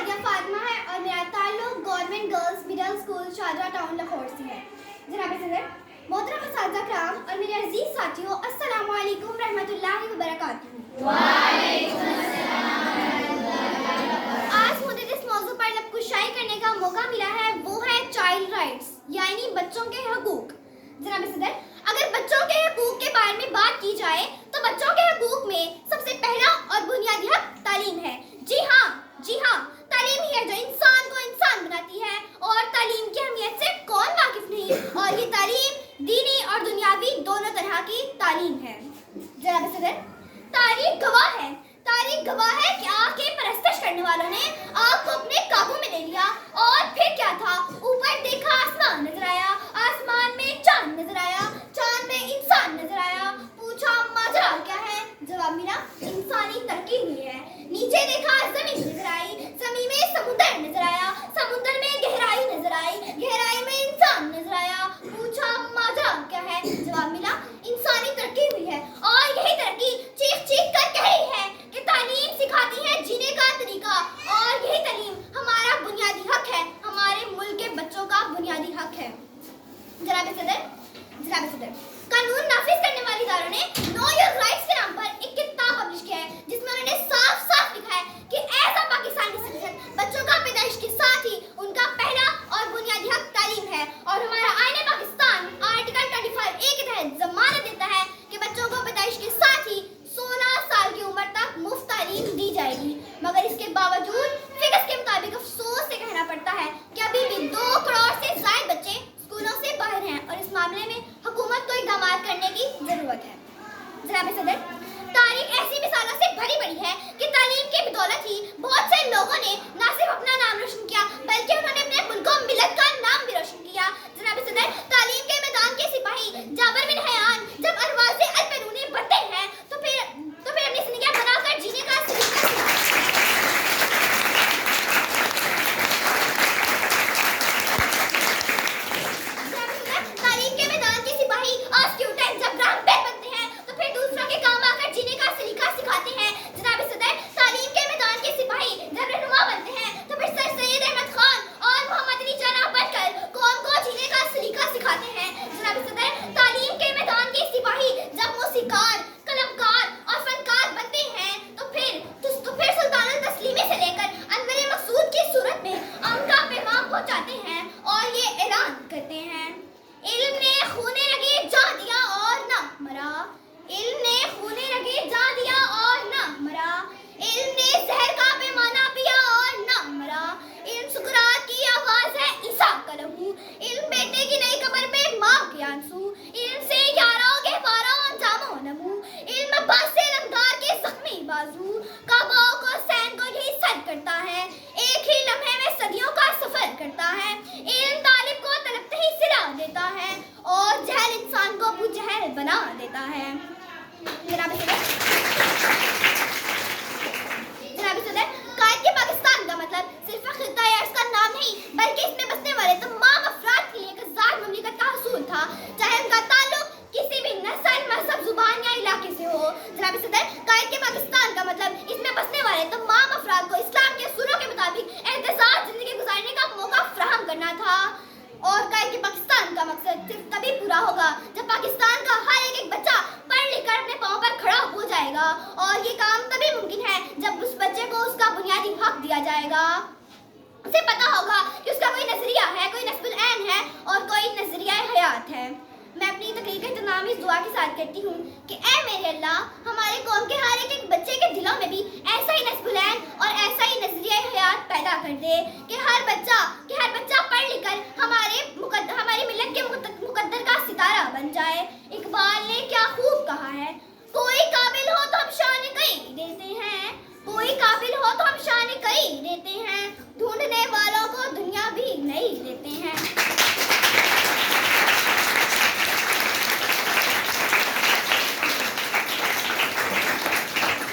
हादिया फातिमा है और मेरा ताल्लुक government girls middle school Shahdara town Lahore से है। जनाब सदर, मोहतरम असातिज़ा किराम और मेरे अजीज साथियों, अस्सलामु अलैकुम रहमतुल्लाहि व बरकातुहू। आज मुझे जिस मौजू पर लबकुशाई करने का मौका मिला है वो है चाइल्ड राइट्स, यानी बच्चों के हकूक। जनाब सदर, अगर बच्चों के हकूक के बारे में बात की जाए तो बच्चों के हकूक में सबसे पहला और बुनियादी हक तालीम है। जी हाँ, तालीम ही है जो इंसान को इंसान बनाती है और तालीम की अहमियत से कौन वाकिफ नहीं। और ये तालीम दीनी और दुनियावी दोनों तरह की तालीम है। जनाब सदर, तारीख गवाह है कि आग के परस्तिश करने वालों ने आग को अपने काबू में ले लिया और फिर क्या था, ऊपर देखा आसमान नजर आया, आसमान में चांद नजर आया, चांद में इंसान नजर आया, पूछा माजरा क्या है, जवाब मिला इंसानी तरक्की हुई है। नीचे देखा जमीन नजर आई, जमीन में समुद्र नजर आया, समुद्र में गहराई नजर आई, गहराई में इंसान नजर आया, पूछा माजरा क्या है, जवाब मिला इंसानी तरक्की हुई है। और यही तरक्की चीख चीख कर कह रही है कि तालीम सिखाती है जीने का तरीका, और यही तालीम हमारा बुनियादी हक है, हमारे मुल्क के बच्चों का बुनियादी हक है। जनाब सदर, कानून नाफिज करने वाले इदारों ने नो योर राइट्स के नाम पर एक किताब पब्लिश किया है जिसमें उन्होंने साफ साफ लिखा है कि एज अ पाकिस्तानी सिटीजन बच्चों का पैदाइश के साथ ही उनका पहला और बुनियादी हक तालीम है। और हमारा आईन पाकिस्तान आर्टिकल 25A के तहत जमानत देता है कि बच्चों को पैदाइश के साथ ही 16 साल की उम्र तक मुफ्त तालीम दी जाएगी। मगर इसके बावजूद फिगर्स के मुताबिक अफसोस से कहना पड़ता है कि अभी भी 2 करोड़ से ज्यादा बच्चे स्कूलों से बाहर हैं और इस मामले में हुकूमत को इक़दाम करने की जरूरत है। जनाब सदर, तारीख ऐसी मिसालों से भरी पड़ी है कि तालीम की बदौलत ही बहुत से लोगों ने न सिर्फ अपना नाम रोशन किया बल्कि उन्होंने अपने मुल्क को मिलत का नाम भी रोशन किया। जनाब सदर, तालीम के मैदान के सिपाही जाबर बिन हयान जब अरवाज़े अल-बैरूनी बढ़ते हैं तो फिर अपनी जिंदगी बनाकर जीने का तालीम के मैदान के सिपाही स्टूडेंट जब रामपेट बनते हैं तो फिर दूसरों के काम आकर जीने का सलीका सिखाते हैं। जनाब सदर, तालीम के मैदान के सिपाही जब रहनुमा बनते हैं तो फिर सर सैयद अहमद खान और मोहम्मद अली जना बनकर कौम को जीने का सलीका सिखाते हैं। जनाब सदर, तालीम के मैदान के सिपाही जब मौसीकार, कलमकार और फनकार बनते हैं तो फिर सुल्तानुल तस्लीमी से लेकर अनवर मकसूद की सूरत में उनका पैगाम पहुंचाते हैं और ये ऐलान करते हैं, इल्म ने खूने रगे जा दिया और न मरा, इल्म ने खूने रगे जा दिया और न मरा, इल्म ने जहर का पैमाना पिया और न मरा, इल्म सुकरात की आवाज है ईसा का लहू, इल्म बेटे की नई कब्र पे माँ के आंसू, इल्म से यारों के पारों अंजामो नमू, इल्म अब्बास से लंगार के जख्मी बाजू, काबाओं को सैन को यही सर करता है, एक ही लम्हे में सदियों का सफर करता है, इल्म तालिब को तलबते ही सिला देता है और जहल इंसान को अबू जहल बना देता है। जनाब सदर, कायद के पाकिस्तान का मतलब सिर्फ खित्ता अर्ज़ का नाम नहीं बल्कि इसमें बसने वाले तमाम अफराद के लिए एक आज़ाद ममलिकत का हसूल था, चाहे उनका ताल्लुक किसी भी नस्ल, मजहब, जुबान या इलाके से हो। जनाब सदर, कायद के पाकिस्तान का मतलब इसमें बसने वाले तमाम अफराद को इस्लाम के असूलों के मुताबिक एहतसाब जिंदगी गुजारने का मौका फराहम करना था। और कायद के पाकिस्तान का मकसद सिर्फ तभी पूरा होगा जब पाकिस्तान का हर एक बच्चा पढ़ लिख कर अपने पाँव पर खड़ा हो जाएगा, और ये काम तभी मुमकिन है जब उस बच्चे को उसका बुनियादी हक दिया जाएगा। उसे पता होगा कि उसका कोई नजरिया है, कोई नस्बुल ऐन है और कोई नजरिया हयात है। मैं अपनी तकरीर का इख्तिताम इस दुआ के साथ करती हूँ कि ऐ मेरे अल्लाह, हमारे कौम के हर एक बच्चे के दिलों में भी ऐसा ही नस्बुल ऐन और ऐसा ही नजरिया हयात पैदा कर दे कि हर बच्चा